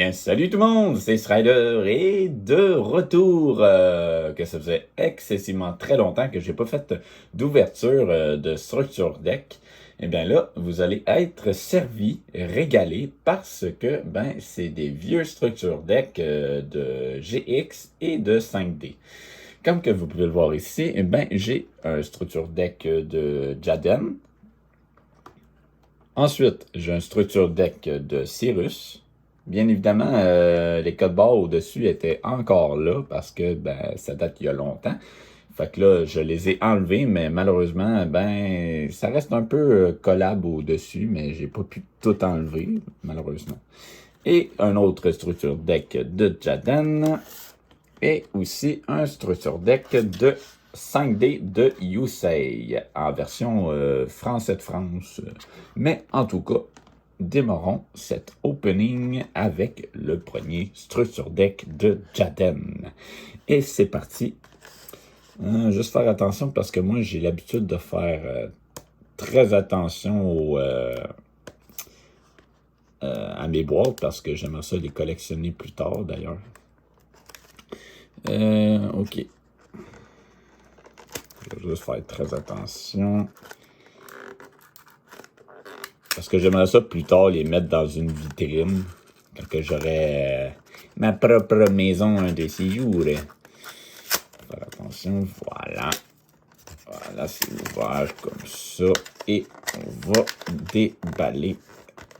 bien, salut tout le monde, c'est Strider et de retour, que ça faisait excessivement très longtemps que j'ai pas fait d'ouverture de structure deck. Et bien là, vous allez être servi, régalé, parce que c'est des vieux structure deck de GX et de 5D. Comme que vous pouvez le voir ici, j'ai un structure deck de Jaden. Ensuite, j'ai un structure deck de Cyrus. Bien évidemment, les codes barres au-dessus étaient encore là parce que ça date il y a longtemps. Fait que là, je les ai enlevés, mais malheureusement, ça reste un peu collab au-dessus, mais j'ai pas pu tout enlever, malheureusement. Et un autre structure deck de Jaden. Et aussi un structure deck de 5D de Yusei en version français de France. Mais en tout cas, démarrons cet opening avec le premier structure deck de Jaden. Et c'est parti. Juste faire attention parce que moi j'ai l'habitude de faire très attention à mes boîtes parce que j'aimerais ça les collectionner plus tard d'ailleurs. Ok. Je vais juste faire très attention. Parce que j'aimerais ça plus tard les mettre dans une vitrine. Quand j'aurai ma propre maison un de ces jours. Faire attention, voilà. Voilà, c'est ouvert comme ça. Et on va déballer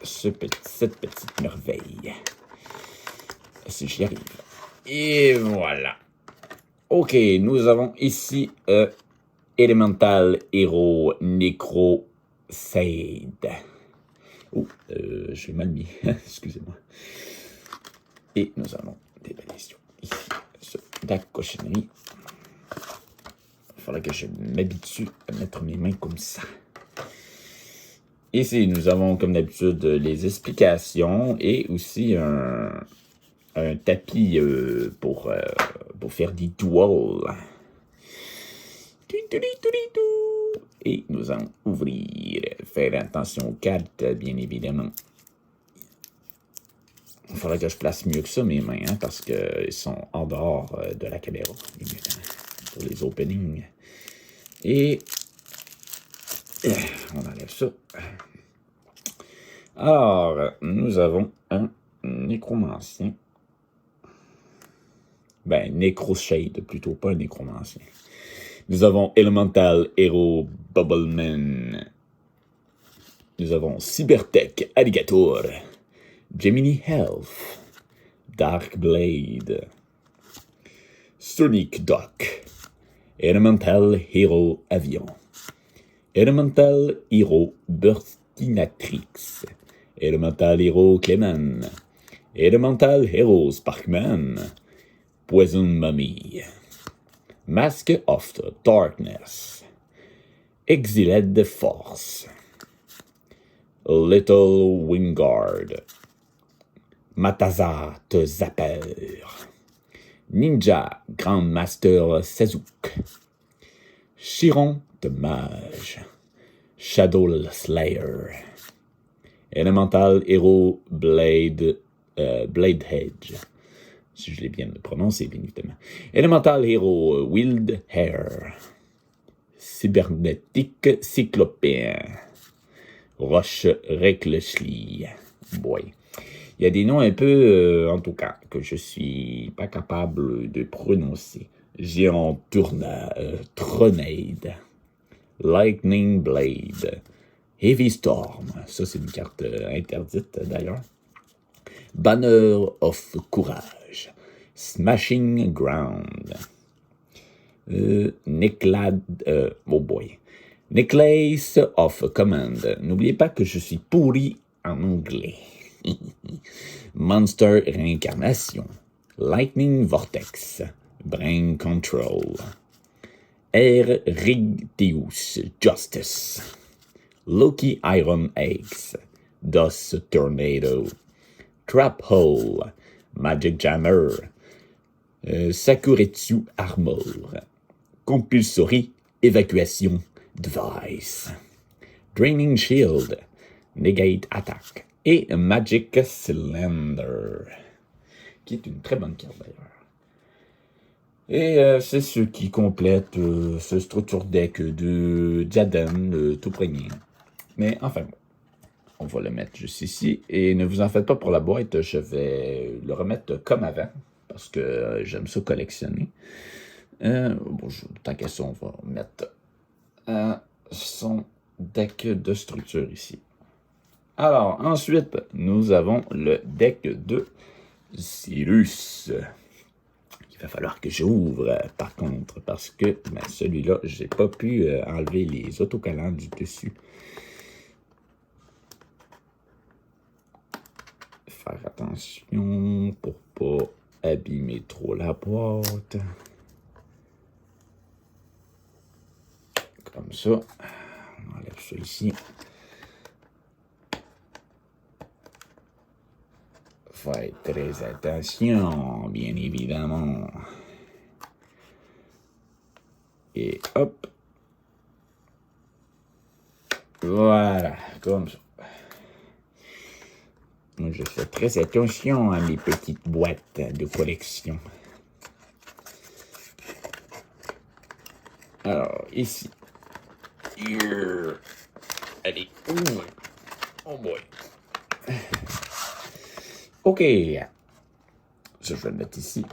cette petite merveille. Si j'y arrive. Et voilà. Ok, nous avons ici Elemental Hero Necro Sade. Oh, j'ai mal mis. Excusez-moi. Et nous allons déballer ici la cochonnerie. Il faudrait que je m'habitue à mettre mes mains comme ça. Ici, nous avons comme d'habitude les explications et aussi un tapis pour faire des duels. Et nous allons ouvrir. Faire attention aux cartes, bien évidemment. Il faudrait que je place mieux que ça mes mains, hein, parce qu'ils sont en dehors de la caméra, évidemment, pour les openings. Et on enlève ça. Alors, nous avons un nécromancien. Necroshade, plutôt, pas un nécromancien. Nous avons Elemental Hero Bubbleman. Nous avons Cybertech Alligator. Gemini Health. Dark Blade. Sonic Dock. Elemental Hero Avion. Elemental Hero Burstinatrix. Elemental Hero Clayman. Elemental Hero Sparkman. Poison Mummy. Mask of the Darkness. Exiled Force. Little Wingard. Mataza te Zapper. Ninja Grandmaster Sazuk. Chiron de Mage. Shadow Slayer. Elemental Hero Blade Hedge. Si je l'ai bien prononcé, bien évidemment. Elemental Hero Wild Hair. Cybernétique Cyclopéen. Roche Recklessly. Boy. Il y a des noms un peu, en tout cas, que je suis pas capable de prononcer. Géant Tronade. Lightning Blade. Heavy Storm. Ça, c'est une carte interdite, d'ailleurs. Banner of Courage. Smashing Ground. Necklace of Command. N'oubliez pas que je suis pourri en anglais. Monster Réincarnation. Lightning Vortex. Brain Control. Air Rigteus Justice. Loki Iron Eggs. DOS Tornado. Trap Hole. Magic Jammer. Sakuretsu Armor. Compulsory Evacuation Device. Draining Shield. Negate Attack. Et Magic Cylinder. qui est une très bonne carte d'ailleurs. Et c'est ce qui complète ce structure deck de Jaden, le tout premier. Mais enfin bon, on va le mettre juste ici. Et ne vous en faites pas pour la boîte, je vais le remettre comme avant, parce que j'aime ça collectionner. Bon, tant qu'à ça, on va mettre son deck de structure ici. Alors, ensuite, nous avons le deck de Cyrus. Il va falloir que j'ouvre, par contre, parce que celui-là, j'ai pas pu enlever les autocollants du dessus. Faire attention pour pas abîmer trop la boîte. Comme ça. On enlève ça ici. Faites très attention, bien évidemment. Et hop. Voilà, comme ça. Moi, je fais très attention à mes petites boîtes de collection. Alors, ici. Allez. Oh boy. OK. Ça, je vais le mettre ici.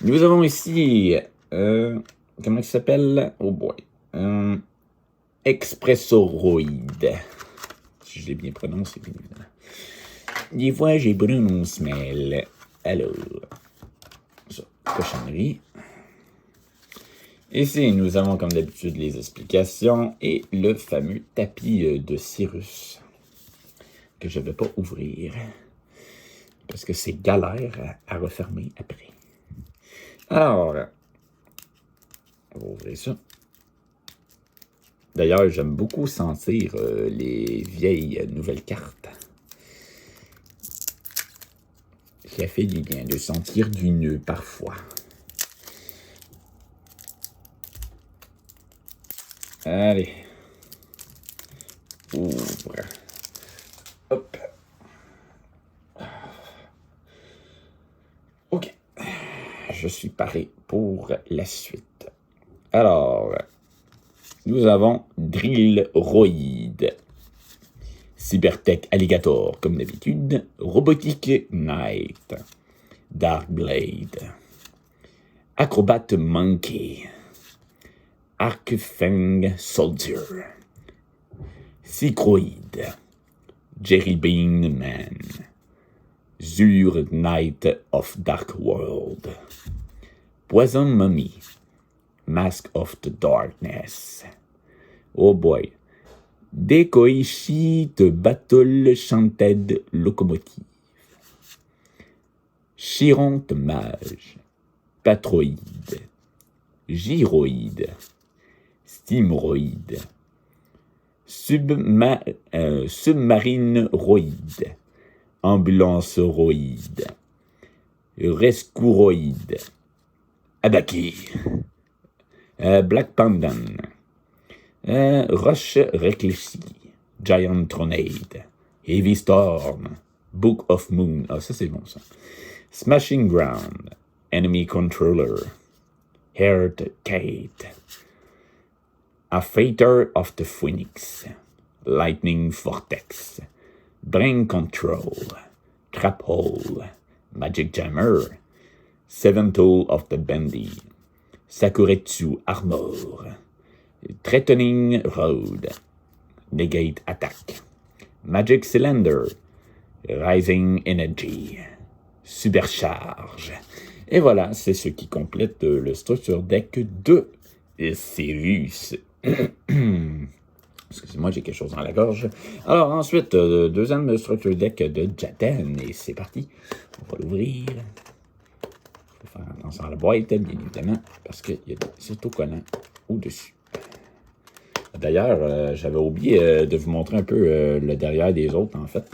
Nous avons ici... comment il s'appelle? Oh boy. Expressoroid. Si je l'ai bien prononcé, bien évidemment. Des fois, j'ai prononcé mal. Alors, ça, cochonnerie. Ici, nous avons comme d'habitude les explications et le fameux tapis de Cyrus que je ne vais pas ouvrir parce que c'est galère à refermer après. Alors, on va ouvrir ça. D'ailleurs, j'aime beaucoup sentir les vieilles nouvelles cartes. Ça fait du bien de sentir du nœud parfois. Allez. Ouvre. Hop. OK. Je suis paré pour la suite. Alors, nous avons Drillroid, Cybertech Alligator, comme d'habitude, Robotic Knight, Darkblade, Acrobat Monkey, Arcfang Soldier, Psychroid, Jerry Bean Man, Zur Knight of Dark World, Poison Mummy, Mask of the Darkness. Oh boy. Dekoichi de Battle Chanted Locomotive. Chironte Mage. Patroïde. Gyroïde. Steamroid. Submarine-roïde. Ambulance-roïde. Rescouroïde. Abaki. Black Pandan. Roche Récléchie. Giant Tronade. Heavy Storm. Book of Moon. Ah, ça c'est bon ça. Smashing Ground. Enemy Controller. Heart Kate. A Fighter of the Phoenix. Lightning Vortex. Brain Control. Trap Hole. Magic Jammer. Seven Toll of the Bendy. Sakuretsu Armor. Threatening Road. Negate Attack. Magic Cylinder. Rising Energy. Supercharge. Et voilà, c'est ce qui complète le structure deck de Cyrus. Excusez-moi, j'ai quelque chose dans la gorge. Alors ensuite, deuxième structure deck de Jaden. Et c'est parti. On va l'ouvrir. Il faut faire attention à la boîte, bien évidemment, parce qu'il y a des autocollants au-dessus. D'ailleurs, j'avais oublié de vous montrer un peu le derrière des autres, en fait.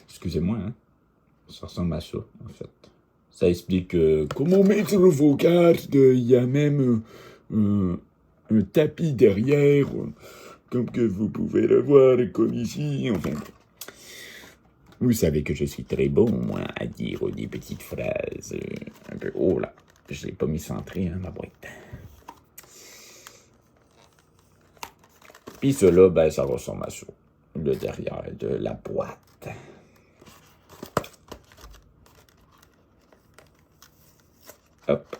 Excusez-moi, hein. Ça ressemble à ça, en fait. Ça explique comment mettre vos cartes. Il y a même un tapis derrière, comme que vous pouvez le voir, comme ici. Enfin, Vous savez que je suis très bon, moi, à dire des petites phrases un peu... Oh là, je l'ai pas mis centré, hein, ma boîte. Puis cela, ben, ça ressemble à ça. Le derrière de la boîte. Hop.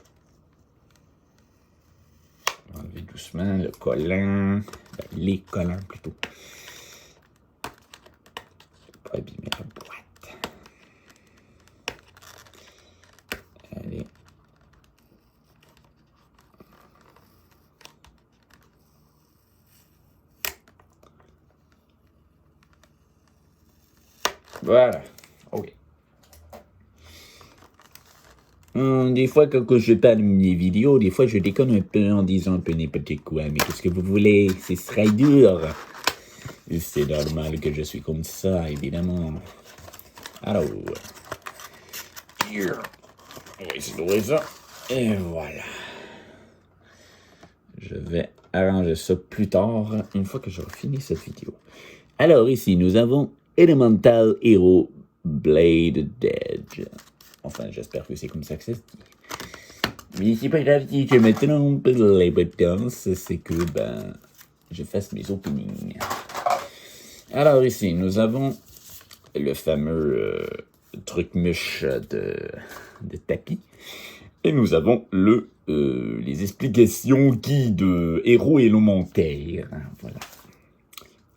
Enlever doucement le collant. Ben, les collants plutôt. Pas abîmer la boîte. Allez. Voilà. OK. Des fois, quand je parle de mes vidéos, des fois, je déconne un peu en disant un peu n'importe quoi. Mais qu'est-ce que vous voulez? C'est très dur. C'est normal que je suis comme ça, évidemment. Alors, on va essayer d'ouvrir ça. Et voilà. Je vais arranger ça plus tard, une fois que j'aurai fini cette vidéo. Alors ici, nous avons Elemental Hero Blade Edge. Enfin, j'espère que c'est comme ça que ça se dit. Mais c'est pas grave si je me trompe les boutons, c'est que, ben, je fasse mes openings. Alors ici, nous avons le fameux truc mûche de tapis. Et nous avons les explications guides héros élémentaires. Voilà.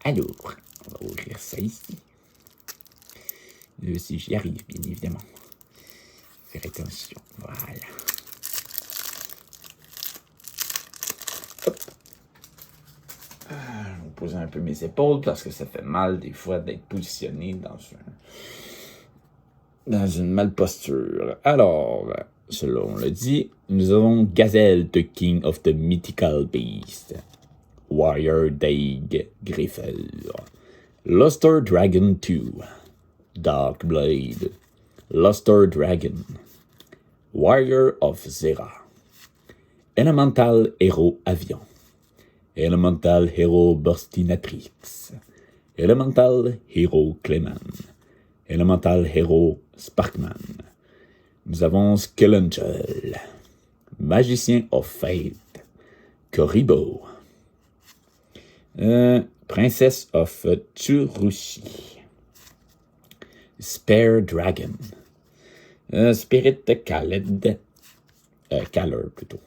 Alors, on va ouvrir ça ici. Si j'y arrive, bien évidemment. Faire attention. Voilà. Hop. Je vais poser un peu mes épaules parce que ça fait mal des fois d'être positionné dans une male posture. Alors, selon on le dit, nous avons Gazelle, the King of the Mythical Beast. Warrior Daig Griffer. Luster Dragon 2. Dark Blade. Luster Dragon. Warrior of Zera. Elemental Hero Avion. Elemental Hero Burstinatrix. Elemental Hero Clayman. Elemental Hero Sparkman. Nous avons Skellangel. Magicien of Fate. Koribo. Princess of Tsurushi. Spare Dragon. Spirit Khaled. Kaler plutôt.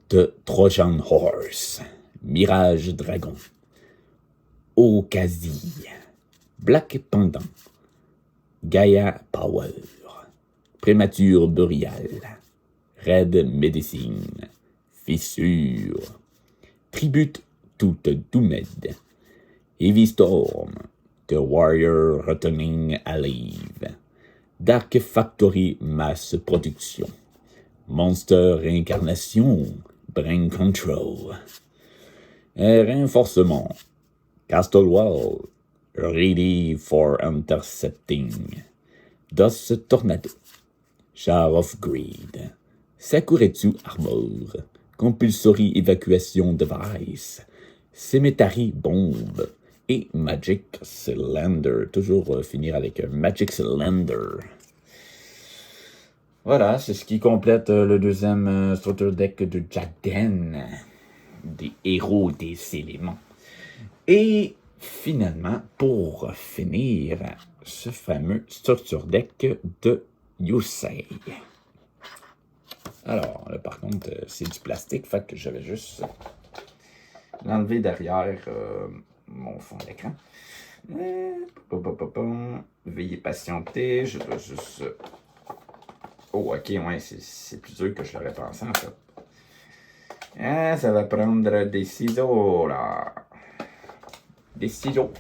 The Trojan Horse. Mirage Dragon. Okazi. Black Pendant. Gaia Power. Prémature Boreal. Red Medicine. Fissure. Tribute toute Doomed. Heavy Storm. The Warrior Returning Alive. Dark Factory Mass Production. Monster Réincarnation. Brain Control. Renforcement. Castle Wall. Ready for Intercepting. DOS Tornado. Char of Greed. Sakuretsu Armor. Compulsory Evacuation Device. Cemetery Bomb. Et Magic Cylinder. Toujours finir avec un Magic Cylinder. Voilà, c'est ce qui complète le deuxième starter deck de Jaden. Des héros des éléments. Et finalement, pour finir, ce fameux structure deck de Yusei. Alors, là, par contre, c'est du plastique, fait que je vais juste l'enlever derrière mon fond d'écran. Veuillez patienter, je dois juste... Oh, ok, ouais, c'est plus dur que je l'aurais pensé, en fait. Ah, ça va prendre des ciseaux, là. Des ciseaux.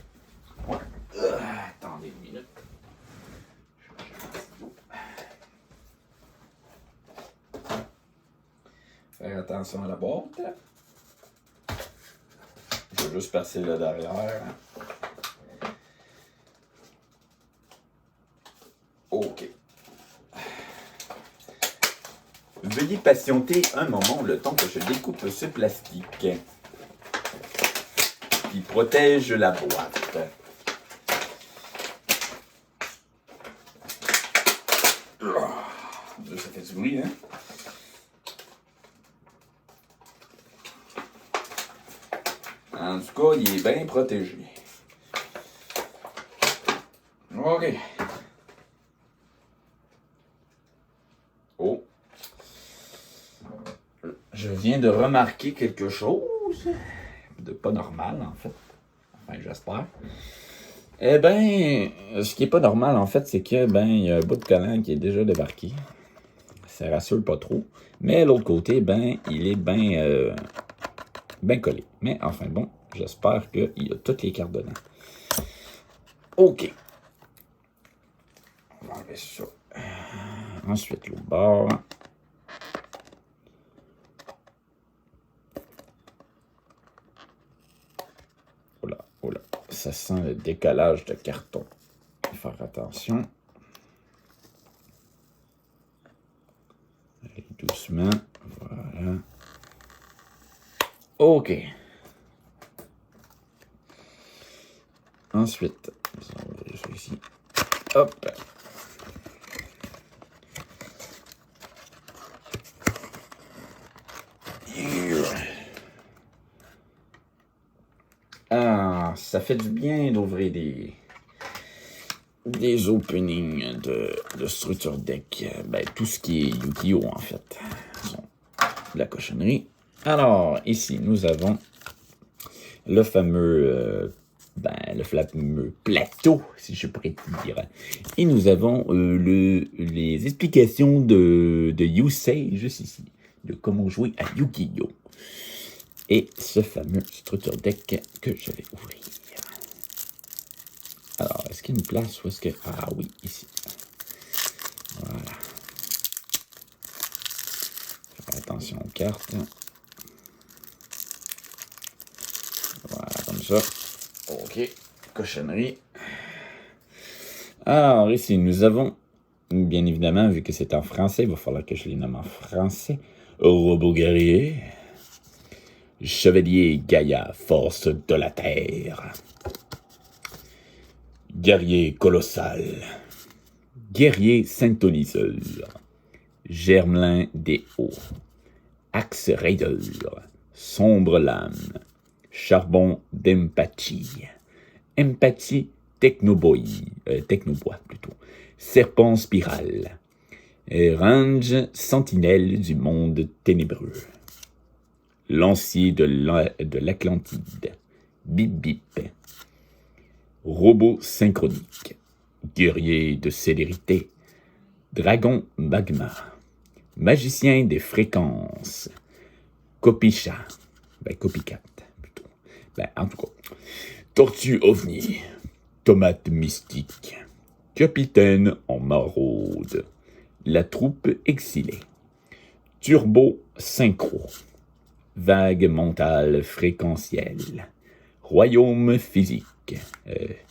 Ouais. Attendez une minute. Faire attention à la boîte. Je vais juste passer là derrière. OK. Veuillez patienter un moment le temps que je découpe ce plastique qui protège la boîte. Ça fait du bruit, hein? En tout cas, il est bien protégé. OK. Oh. Je viens de remarquer quelque chose de pas normal, en fait. Enfin, j'espère. Eh bien, ce qui est pas normal, en fait, c'est que, il y a un bout de collant qui est déjà débarqué. Ça rassure pas trop. Mais l'autre côté, il est bien collé. Mais enfin, bon, j'espère qu'il y a toutes les cartes dedans. OK. On va enlever ça. Ensuite, l'autre bord. Oh là, ça sent le décalage de carton. Il faut faire attention. Allez, doucement. Voilà. OK. Ensuite, on va ouvrir ça ici. Hop. Ah, ça fait du bien d'ouvrir des openings de structure deck. Tout ce qui est Yu-Gi-Oh! En fait. De la cochonnerie. Alors, ici, nous avons le fameux plateau, si je pourrais te dire. Et nous avons les explications de Yusei, juste ici, de comment jouer à Yu-Gi-Oh! Et ce fameux structure deck que je vais ouvrir. Alors, est-ce qu'il y a une place où est-ce que... Ah oui, ici. Voilà. Faire attention aux cartes. Voilà, comme ça. OK. Cochonnerie. Alors, ici, nous avons, bien évidemment, vu que c'est en français, il va falloir que je les nomme en français. Robot guerrier. Chevalier Gaïa, force de la terre. Guerrier colossal. Guerrier synthoniseur. Germelin des hauts. Axe raider. Sombre lame. Charbon d'empathie. Empathie technobois plutôt. Serpent spirale. Range sentinelle du monde ténébreux. Lancier de l'Atlantide. Bip bip. Robot synchronique. Guerrier de célérité. Dragon magma. Magicien des fréquences. Copycat plutôt. En tout cas. Tortue ovni. Tomate mystique. Capitaine en maraude. La troupe exilée. Turbo synchro. Vague mentale fréquentielle. Royaume physique.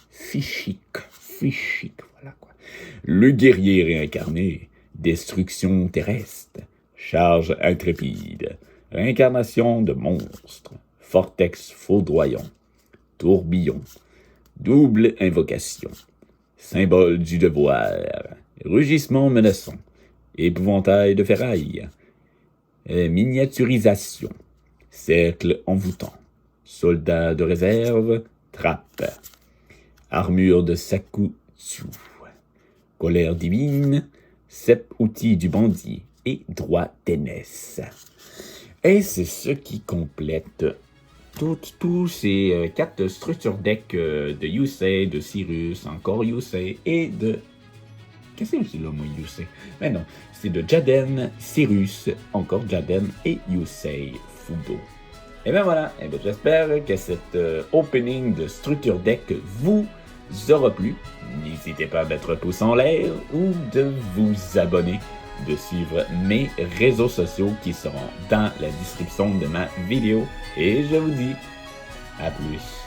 Fichique, voilà quoi. Le guerrier réincarné. Destruction terrestre. Charge intrépide. Réincarnation de monstre. Vortex foudroyant. Tourbillon. Double invocation. Symbole du devoir. Rugissement menaçant. Épouvantail de ferraille. Miniaturisation. Cercle envoûtant. Soldat de réserve. Trappe. Armure de Sakutsu. Colère divine. Sept outils du bandit. Et droit d'aînesse. Et c'est ce qui complète tous ces 4 structures deck de Yusei, de Cyrus, encore Yusei et de... Qu'est-ce que c'est là, moi, Yusei? Mais non, c'est de Jaden, Cyrus, encore Jaden et Yusei Fudo. Et bien voilà, j'espère que cet opening de structure deck vous aura plu. N'hésitez pas à mettre un pouce en l'air ou de vous abonner, de suivre mes réseaux sociaux qui seront dans la description de ma vidéo. Et je vous dis à plus.